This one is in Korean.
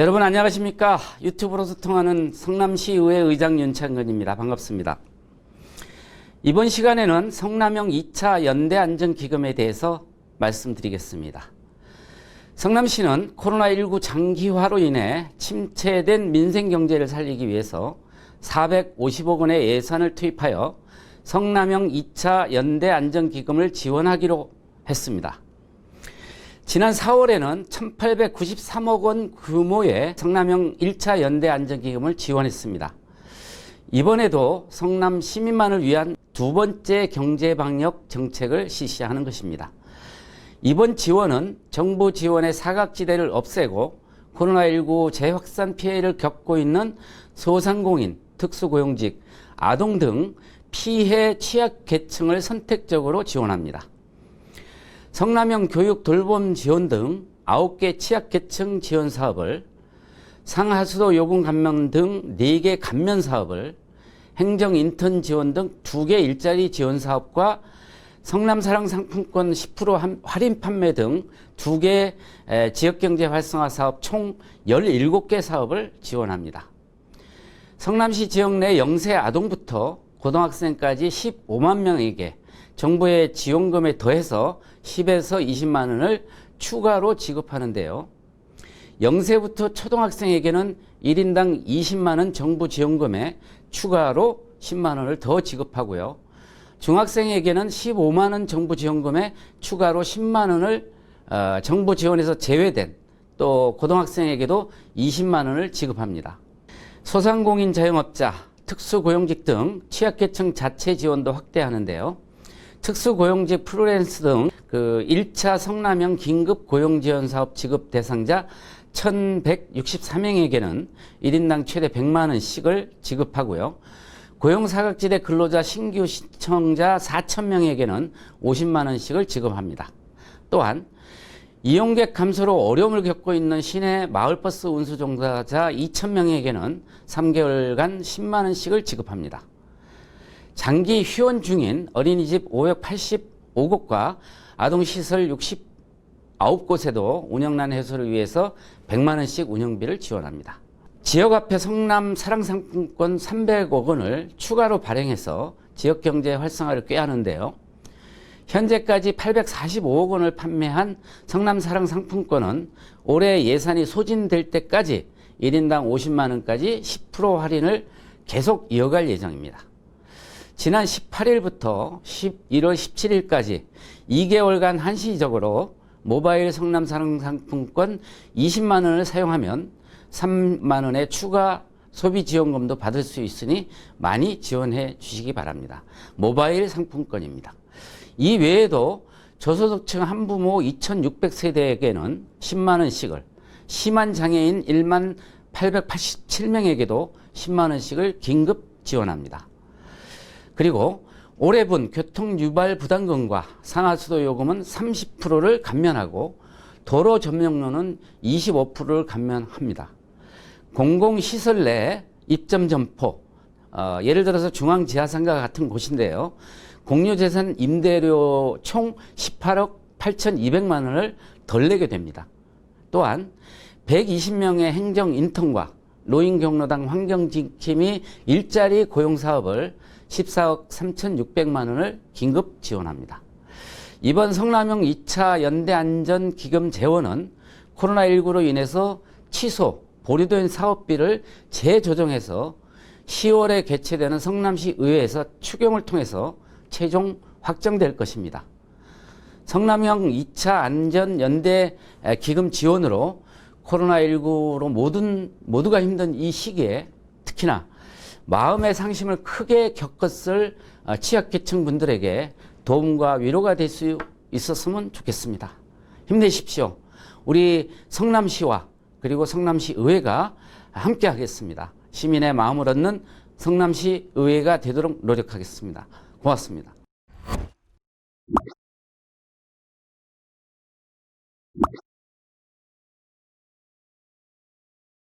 여러분 안녕하십니까? 유튜브로 소통하는 성남시의회 의장 윤창근입니다. 반갑습니다. 이번 시간에는 성남형 2차 연대안전기금에 대해서 말씀드리겠습니다. 성남시는 코로나19 장기화로 인해 침체된 민생경제를 살리기 위해서 450억 원의 예산을 투입하여 성남형 2차 연대안전기금을 지원하기로 했습니다. 지난 4월에는 1,893억 원 규모의 성남형 1차 연대안전기금을 지원했습니다. 이번에도 성남 시민만을 위한 두 번째 경제방역 정책을 실시하는 것입니다. 이번 지원은 정부 지원의 사각지대를 없애고 코로나19 재확산 피해를 겪고 있는 소상공인, 특수고용직, 아동 등 피해 취약계층을 선택적으로 지원합니다. 성남형 교육 돌봄 지원 등 9개 취약계층 지원 사업을, 상하수도 요금 감면 등 4개 감면 사업을, 행정 인턴 지원 등 2개 일자리 지원 사업과 성남사랑 상품권 10% 할인 판매 등 2개 지역경제 활성화 사업 총 17개 사업을 지원합니다. 성남시 지역 내 영세 아동부터 고등학생까지 15만 명에게 정부의 지원금에 더해서 10에서 20만 원을 추가로 지급하는데요. 영세부터 초등학생에게는 1인당 20만 원 정부 지원금에 추가로 10만 원을 더 지급하고요. 중학생에게는 15만 원 정부 지원금에 추가로 10만 원을 정부 지원에서 제외된, 또 고등학생에게도 20만 원을 지급합니다. 소상공인 자영업자, 특수고용직 등 취약계층 자체 지원도 확대하는데요. 특수고용직 프리랜서 등 1차 성남형 긴급고용지원사업 지급 대상자 1,164명에게는 1인당 최대 100만 원씩을 지급하고요. 고용사각지대 근로자 신규 신청자 4,000명에게는 50만 원씩을 지급합니다. 또한 이용객 감소로 어려움을 겪고 있는 시내 마을버스 운수 종사자 2,000명에게는 3개월간 10만 원씩을 지급합니다. 장기 휴원 중인 어린이집 585곳과 아동시설 69곳에도 운영난 해소를 위해서 100만 원씩 운영비를 지원합니다. 지역 앞에 성남 사랑상품권 300억 원을 추가로 발행해서 지역경제 활성화를 꾀하는데요. 현재까지 845억 원을 판매한 성남 사랑상품권은 올해 예산이 소진될 때까지 1인당 50만 원까지 10% 할인을 계속 이어갈 예정입니다. 지난 18일부터 11월 17일까지 2개월간 한시적으로 모바일 성남 사랑상품권 20만 원을 사용하면 3만 원의 추가 소비 지원금도 받을 수 있으니 많이 지원해 주시기 바랍니다. 모바일 상품권입니다. 이 외에도 저소득층 한부모 2,600세대에게는 10만 원씩을, 심한 장애인 1만 887명에게도 10만 원씩을 긴급 지원합니다. 그리고 올해분 교통유발 부담금과 상하수도 요금은 30%를 감면하고 도로 점용료는 25%를 감면합니다. 공공시설 내 입점 점포, 예를 들어서 중앙지하상가 같은 곳인데요. 공유재산 임대료 총 18억 8,200만 원을 덜 내게 됩니다. 또한 120명의 행정 인턴과 노인경로당 환경지킴이 일자리 고용사업을 14억 3,600만 원을 긴급 지원합니다. 이번 성남형 2차 연대안전기금 재원은 코로나19로 인해서 취소, 보류된 사업비를 재조정해서 10월에 개최되는 성남시 의회에서 추경을 통해서 최종 확정될 것입니다. 성남형 2차 안전연대기금 지원으로 코로나19로 모두가 힘든 이 시기에 특히나 마음의 상심을 크게 겪었을 취약계층 분들에게 도움과 위로가 될 수 있었으면 좋겠습니다. 힘내십시오. 우리 성남시와 그리고 성남시 의회가 함께 하겠습니다. 시민의 마음을 얻는 성남시 의회가 되도록 노력하겠습니다. 고맙습니다.